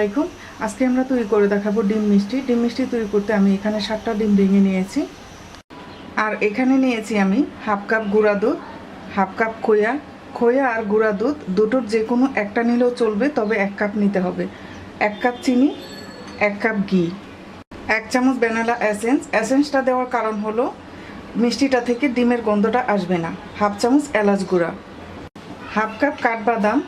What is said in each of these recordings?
আলাইকুম। আজকে আমরা তৈরি করে দেখাবো ডিম মিষ্টি। ডিম মিষ্টি তৈরি করতে আমি এখানে 7টা ডিম ভেঙে নিয়েছি। আর এখানে নিয়েছি আমি হাফ কাপ গুঁড়া দুধ, হাফ কাপ খোয়া। খোয়া আর গুঁড়া দুধ দুটোর যে কোনো একটা নিলেও চলবে, তবে 1 কাপ নিতে হবে। 1 কাপ চিনি, 1 কাপ ঘি, 1 চামচ ভ্যানিলা এসেন্স। এসেন্সটা দেওয়ার কারণ হলো মিষ্টিটা থেকে ডিমের গন্ধটা আসবে না। হাফ চামচ এলাচ গুঁড়া, হাফ কাপ কাঠবাদাম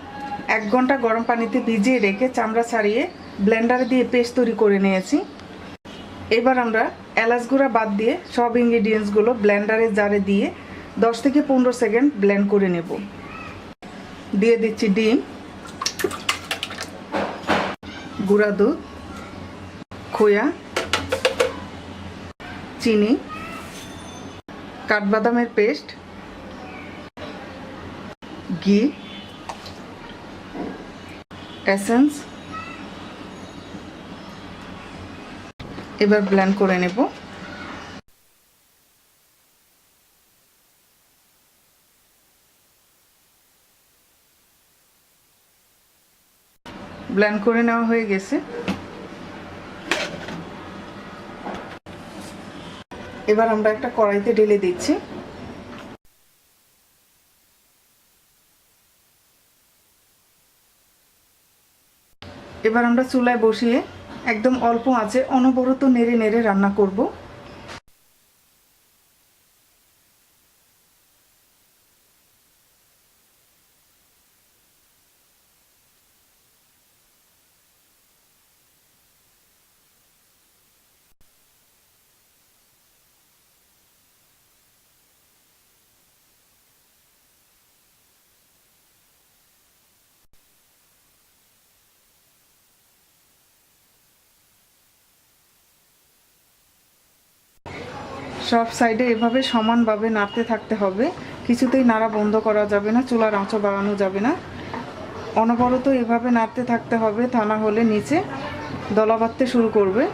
1 ঘন্টা গরম পানিতে ভিজিয়ে রেখে চামড়া ছাড়িয়ে ব্লেন্ডারে দিয়ে পেস্ট তৈরি করে নিয়েছি। এবার আমরা এলাচ গুঁড়া বাদ দিয়ে সব ইনগ্রিডিয়েন্টসগুলো ব্লেন্ডারে জারে দিয়ে 10 থেকে 15 সেকেন্ড ব্লেন্ড করে নেব। দিয়ে দিচ্ছি ডিম, গুঁড়া দুধ, খোয়া, চিনি, কাঠবাদামের পেস্ট, ঘি, এসেন্স। এবার ব্লেন্ড করে নেব। ব্লেন্ড করে নেওয়া হয়ে গেছে। এবার আমরা একটা কড়াইতে ঢেলে দিচ্ছি। এবার আমরা চুলায় বসিয়ে একদম অল্প আঁচে অনবরত নেড়ে নেড়ে রান্না করব। সব সাইডে এভাবে সমানভাবে নাড়তে থাকতে হবে। কিছুতেই নাড়া বন্ধ করা যাবে না, চুলার আঁচও বাড়ানো যাবে না। অনবরত এভাবে নাড়তে থাকতে হবে, তা না হলে নিচে দলা বাঁধতে শুরু করবে।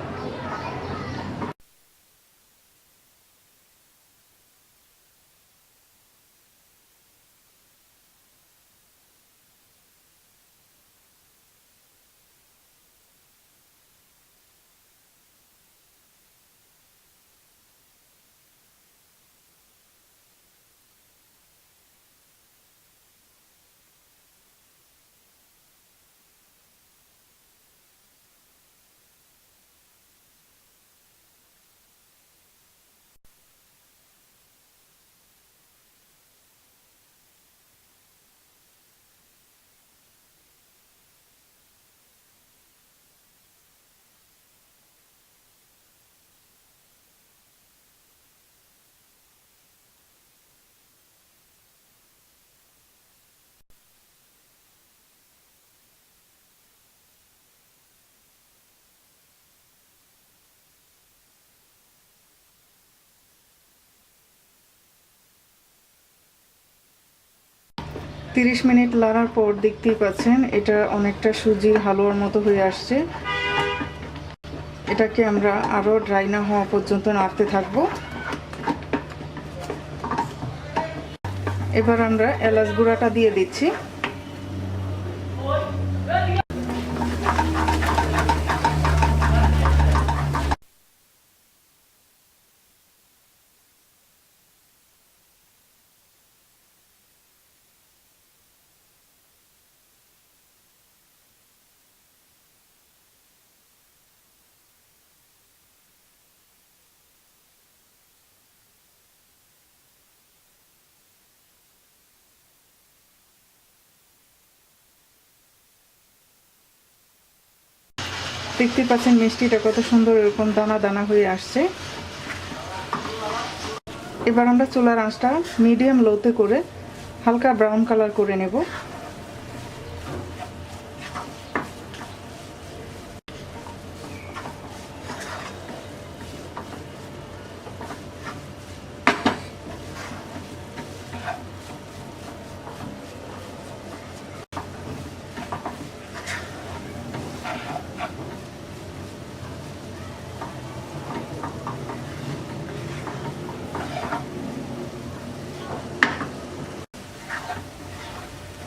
30 মিনিট লাড়ার পর দেখতেই পাচ্ছেন এটা অনেকটা সুজির হালুয়ার মতো হয়ে আসছে। এটাকে আমরা আরও ড্রাই না হওয়া পর্যন্ত নাড়তে থাকবো। এবার আমরা এলাচ গুঁড়াটা দিয়ে দিচ্ছি। দেখতে পাচ্ছেন মিষ্টিটা কত সুন্দর এরকম দানা দানা হয়ে আসছে। এবার আমরা চুলার আঁচটা মিডিয়াম লোতে করে হালকা ব্রাউন কালার করে নেব।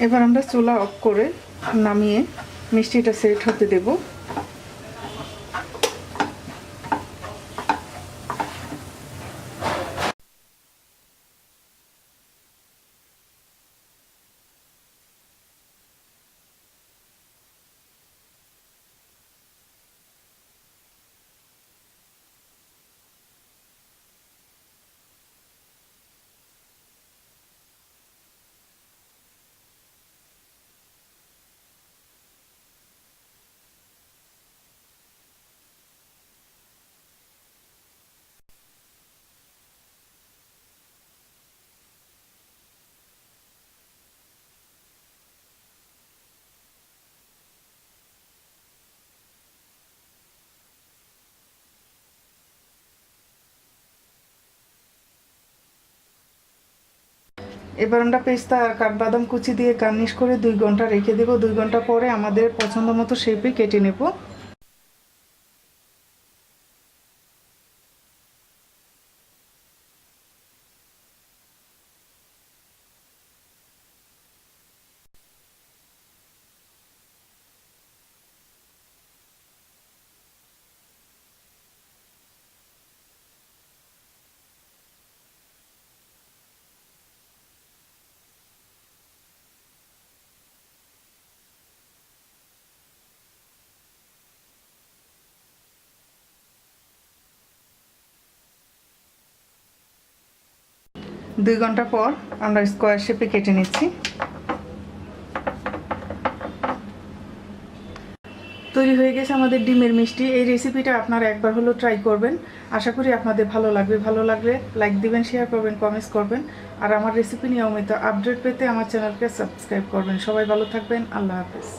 এবার আমরা চুলা অফ করে নামিয়ে মিষ্টিটা সেট হতে দেব। এবার আমরা পেস্তা আর কাঠবাদাম কুচি দিয়ে গার্নিশ করে 2 ঘন্টা রেখে দেব। 2 ঘন্টা পরে আমাদের পছন্দ মতো শেপে কেটে নেব। দুই ঘন্টা পর আমরা স্কোয়ার শেপে কেটে নিচ্ছি। তৈরি হয়ে গেছে আমাদের ডিমের মিষ্টি। এই রেসিপিটা আপনারা একবার হলো ট্রাই করবেন। আশা করি আপনাদের ভালো লাগবে। ভালো লাগলে লাইক দিবেন, শেয়ার করবেন, কমেন্টস করবেন। আর আমার রেসিপি নিয়মিত আপডেট পেতে আমার চ্যানেলকে সাবস্ক্রাইব করবেন। সবাই ভালো থাকবেন। আল্লাহ হাফেজ।